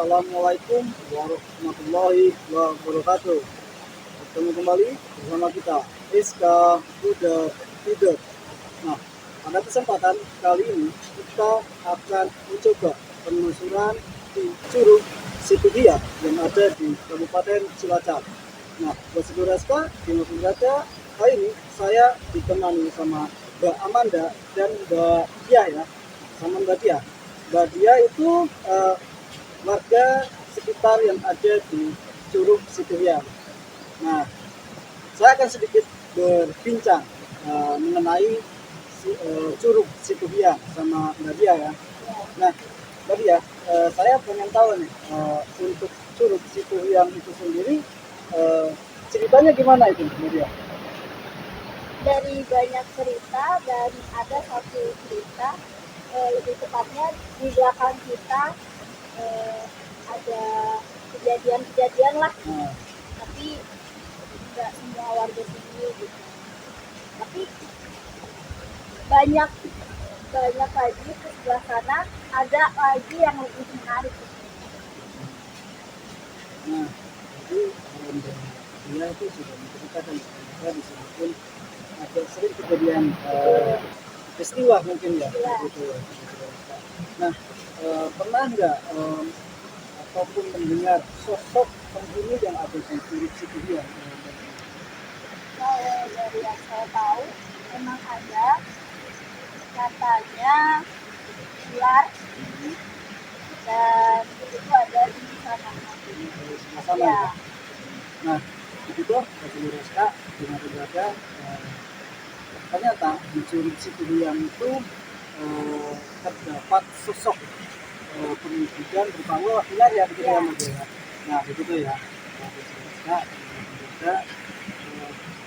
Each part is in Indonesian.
Assalamualaikum warahmatullahi wabarakatuh. Bertemu kembali bersama kita Iska Uda Tidur. Nah, pada kesempatan kali ini kita akan mencoba penelusuran di Curug Situhiang yang ada di Kabupaten Cilacap. Nah, buat saudara Iska di Masyarakat kali ini saya ditemani sama Mbak Amanda dan Mbak Dia ya, sama Mbak Dia. Mbak Dia itu warga sekitar yang ada di Curug Situhiang. Nah, saya akan sedikit berbincang mengenai Curug Situhiang sama Mbak Dia ya. Nah, Mbak Dia, saya pengen tahu nih untuk Curug Situhiang itu sendiri ceritanya gimana itu Mbak Dia? Dari banyak cerita dan ada satu cerita lebih tepatnya di belakang kita ada kejadian-kejadian lah, tapi nggak semua warga sini gitu, tapi banyak lagi di sebelah sana ada lagi yang lebih menarik gitu. Nah, jadi dia itu sudah menceritakan kita di sini pun ada sering kejadian peristiwa mungkin ya, gitu. Nah, pernah nggak ataupun mendengar sosok penghuni yang ada di Curug Situhiang? Kalau dari yang saya tahu memang ada, katanya ular dan itu ada di sana. Ya. Nah, begitu Saudara dengan berada ternyata di Curug Situhiang itu terdapat sosok pendidikan berupa ular ya begitu ya Mas ya. Nah begitu ya. Nah, juga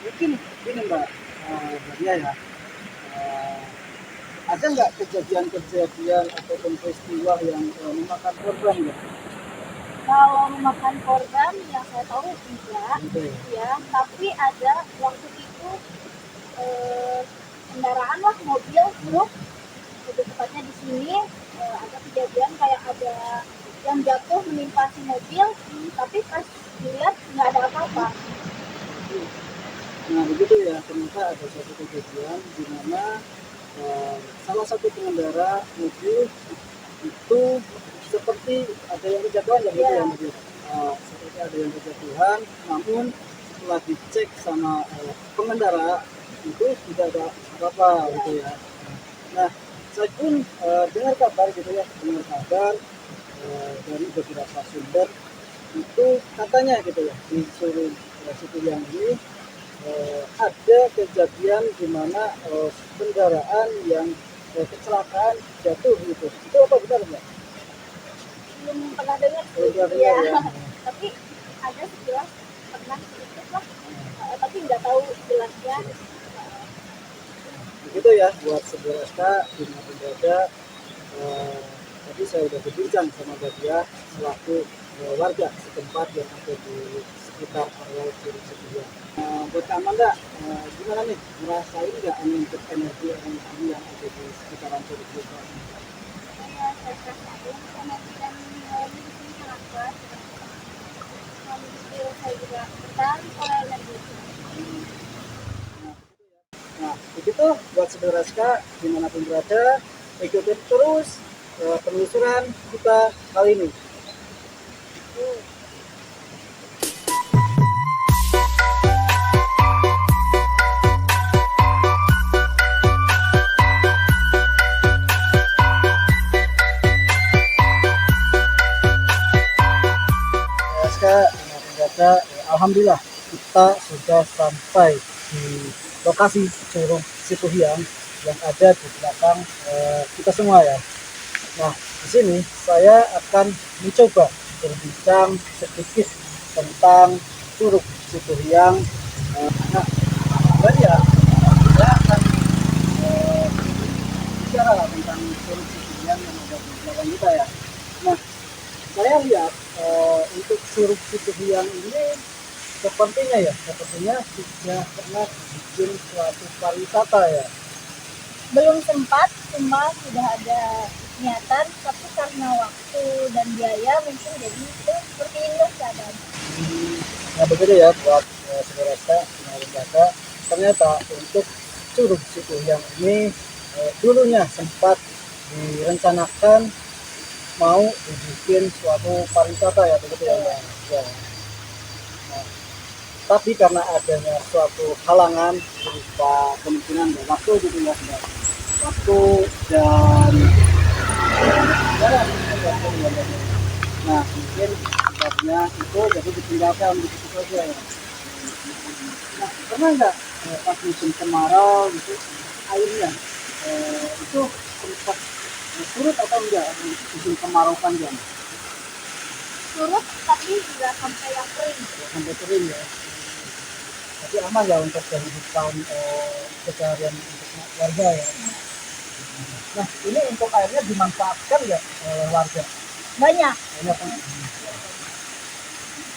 mungkin ini Mbak Dia ya. Ada nggak kejadian-kejadian ataupun peristiwa yang memakan korban ya? Kalau memakan korban yang saya tahu tidak, ya, tapi ada waktu itu kendaraan lah, mobil truk, lebih tepatnya di sini ada kejadian kayak ada yang jatuh menimpa si mobil, tapi pas dilihat nggak ada apa-apa. Nah begitu ya, ternyata ada suatu kejadian di mana salah satu pengendara mobil itu seperti ada yang kejatuhan ya, gitu ya mobil. Seperti ada yang kejatuhan, namun setelah dicek sama pengendara itu tidak ada apa-apa gitu ya. Nah, saya pun dengar kabar gitu ya, dari beberapa sumber itu katanya gitu ya di Curug Situhiang ini ada kejadian di mana kendaraan yang kecelakaan jatuh gitu. Itu apa benar nggak? Belum pernah dengar sih. Ya. Tapi ada sejelas pernah sedikit lah, tapi nggak tahu jelasnya. Begitu ya buat saudara di mana berada. Tadi saya sudah berbincang sama Badia selaku warga setempat yang ada di sekitar area Curug Situhiang. Buat Amanda, gimana nih, ngerasain nggak untuk energi yang ada di sekitaran Curug Situhiang? Saya rasain energi dan di sini sangat kuat. Saya juga tertarik oleh energi. Nah, begitu buat saudara dimanapun berada, ikuti terus penelusuran kita kali ini. Alhamdulillah kita sudah sampai di lokasi Curug Situhiang yang ada di belakang kita semua ya. Nah, di sini saya akan mencoba berbincang sedikit tentang Curug Situhiang. Nah, saya akan bicara tentang Curug Situhiang yang ada di belakang kita ya. Nah, saya lihat untuk Curug Situhiang ini sepertinya sudah pernah bikin suatu pariwisata ya. Belum sempat, cuma sudah ada niatan, tapi karena waktu dan biaya mungkin jadi itu seperti ini keadaan. Nah begitu ya buat saudara Eka, Eka, ternyata untuk Curug Cipuyang ini dulunya sempat direncanakan mau dibikin suatu pariwisata ya begitu ya Mbak. Ya. Nah, tapi karena adanya suatu halangan berupa kemungkinan waktu gitu ya Mbak. Waktu dan nah mungkin sebabnya itu jadi ditinggalkan begitu saja ya. Nah pernah nggak pas musim kemarau gitu airnya itu sempat surut atau enggak musim kemarau panjang? Surut tapi nggak sampai yang kering. Ya, sampai kering ya. Tapi aman ya untuk kehidupan keseharian untuk warga ya. Nah ini untuk airnya dimanfaatkan nggak oleh warga? Banyak. Banyak kan?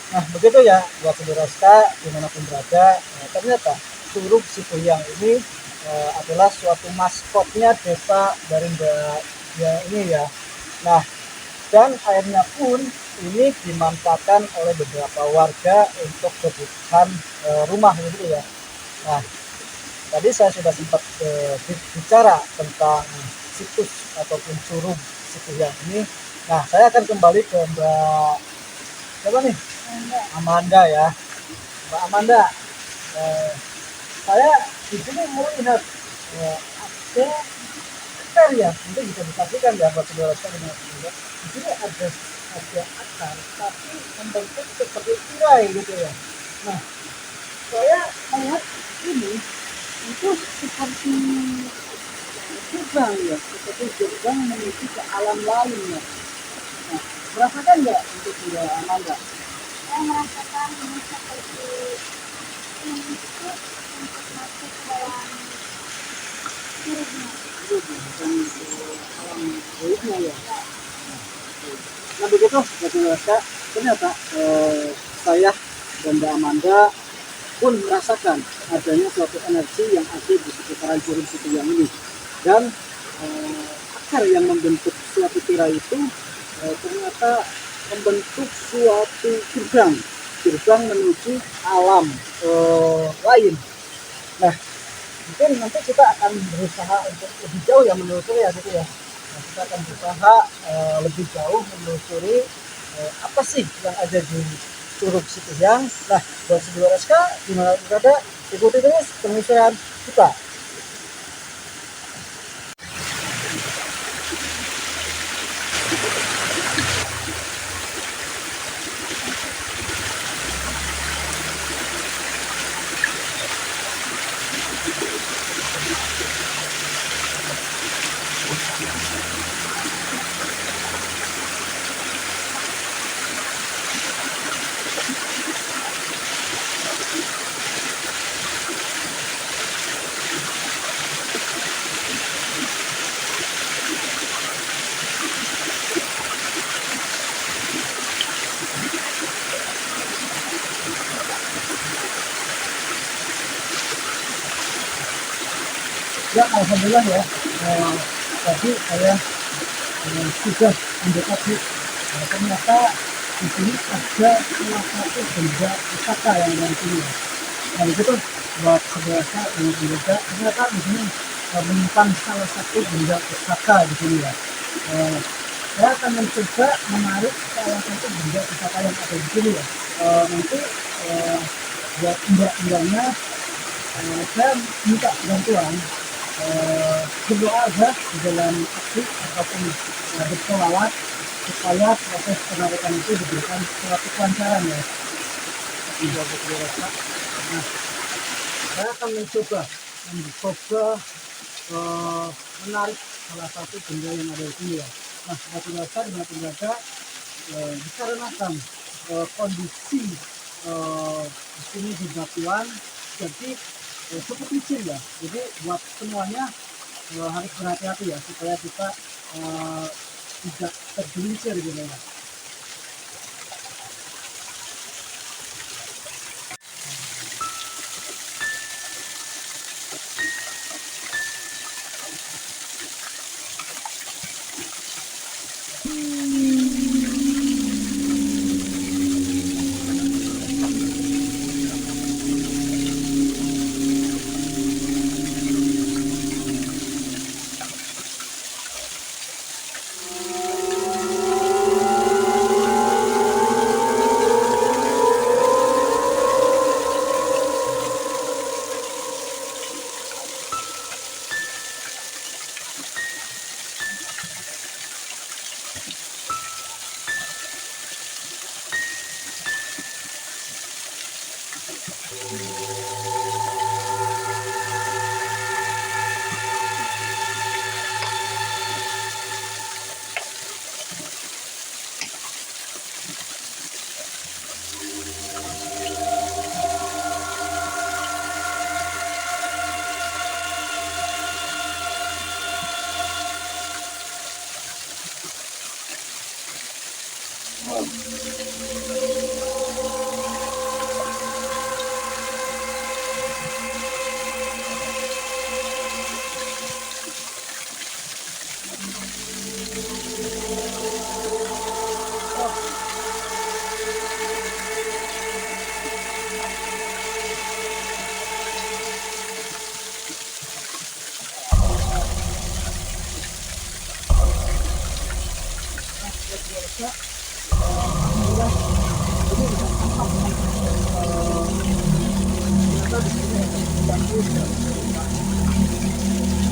Nah begitu ya buat saudara dimanapun berada, ternyata Curug Cipuyang ini adalah suatu maskotnya desa dari Mbak ya ini ya. Nah dan airnya pun ini dimanfaatkan oleh beberapa warga untuk kebutuhan rumah gitu ya. Nah tadi saya sudah sempat bicara tentang situs ataupun Curug Cipuyang ini. Nah saya akan kembali ke Mbak siapa nih? Amanda ya, Mbak Amanda. Eh, saya di sini melihat ada akar ya, mungkin bisa disaksikan ya buat saudara dengan saudara. Di sini ada akar, tapi membentuk seperti tirai gitu ya. Nah, saya melihat ini itu seperti gerbang ya, seperti gerbang menuju ke alam lain ya. Nah, merasakan nggak untuk Mbak Amanda? Saya merasakan ini seperti untuk masuk ke dalam curugnya. Bukan alam gaibnya ya. Nah begitu jadi mereka ternyata saya dan Mbak Amanda pun merasakan adanya suatu energi yang ada di sekitaran Curug Cipuyang ini dan akar yang membentuk suatu tirai itu ternyata membentuk suatu gerbang menuju alam lain. Nah mungkin nanti kita akan berusaha untuk lebih jauh ya menelusuri ya gitu ya. Nah, kita akan berusaha lebih jauh menelusuri apa sih yang ada di Curug Cipuyang. Nah buat saudara SK dimana berada ikuti terus penelusuran kita. Ya alhamdulillah ya tadi saya sudah mendekati ternyata di sini ada salah satu benda pusaka yang ada di sini. Nah itu tuh buat saudara yang berbeda ternyata di sini menyimpan salah satu benda pusaka di sini ya. Saya akan mencoba menarik salah satu benda pusaka yang ada di sini ya. Nanti buat mbak-mbaknya saya minta bantuan berdoa aja di dalam aksi ataupun bersolawat supaya proses penarikan itu diberikan suatu kelancaran ya. Nah, saya akan mencoba menarik salah satu benda yang ada di sini ya. Nah, batu dasar dengan penjaga dikarenakan kondisi di sini bebatuan jadi cukup licin ya. Jadi buat semuanya harus berhati-hati ya supaya kita tidak tergelincir gitu ya.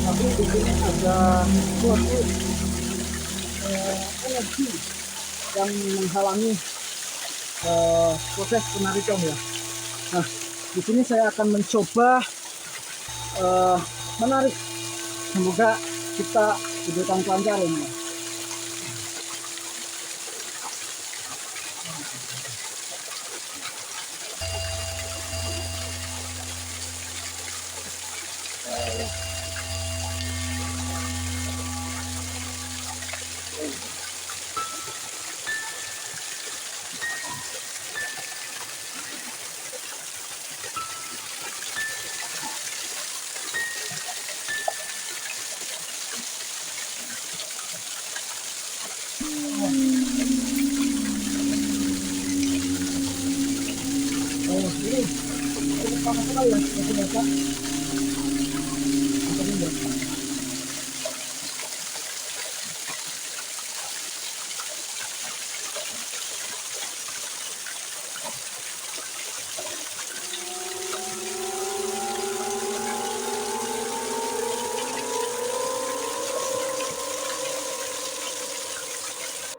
Tapi di sini ada suatu energi yang menghalangi proses penarikan ya. Nah, di sini saya akan mencoba menarik. Semoga kita diberikan kelancaran ya. Ini panas sekali ya, biasa.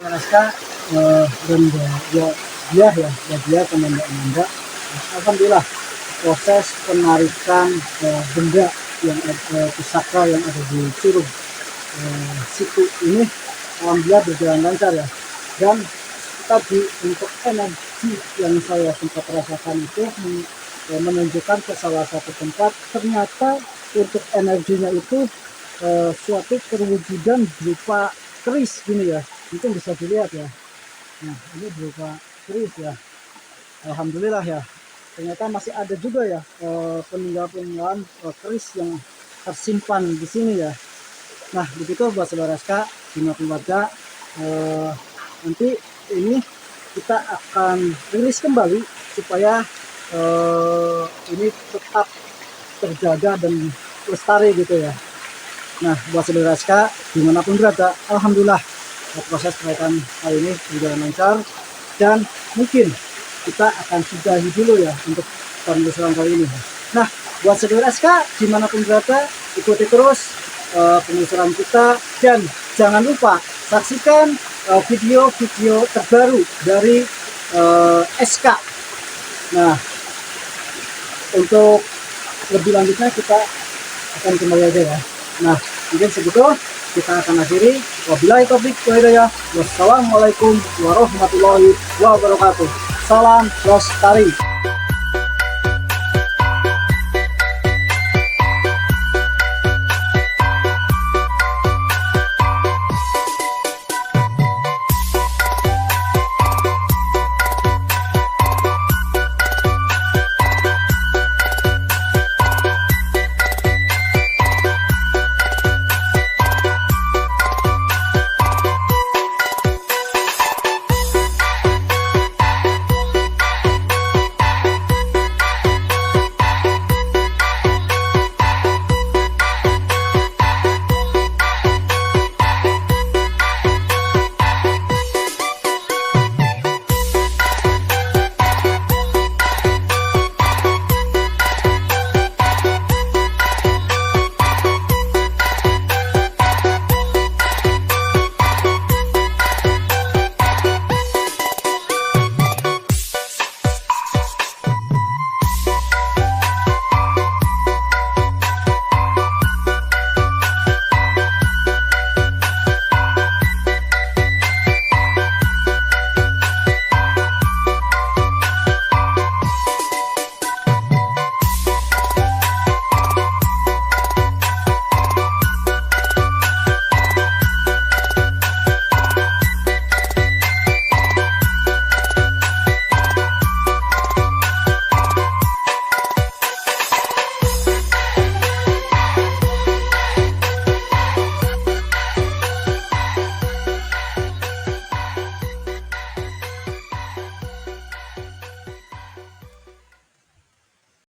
Naskah dan dia Amanda. Alhamdulillah proses penarikan benda yang pusaka yang ada di Curug situ ini alhamdulillah berjalan lancar ya. Dan tadi untuk energi yang saya sempat rasakan itu menunjukkan ke salah satu tempat, ternyata untuk energinya itu suatu perwujudan berupa keris gini ya, mungkin bisa dilihat ya. Nah, ini berupa keris ya. Alhamdulillah ya, ternyata masih ada juga ya peninggalan keris yang tersimpan di sini ya. Nah, begitu buat saudara SK dimanapun berada, nanti ini kita akan rilis kembali supaya ini tetap terjaga dan lestari gitu ya. Nah, buat saudara SK dimanapun berada, alhamdulillah proses penarikan kali ini berjalan lancar, dan mungkin kita akan sudahi dulu ya untuk penelusuran kali ini. Nah, buat saudara SK dimanapun berada, ikuti terus penelusuran kita, dan jangan lupa saksikan video-video terbaru dari SK. Nah, untuk lebih lanjutnya kita akan kembali aja ya. Nah, mungkin segitu kita akan akhiri. Wabillahi taufiq wal hidayah. Wassalamualaikum warahmatullahi wabarakatuh. Salam lestari.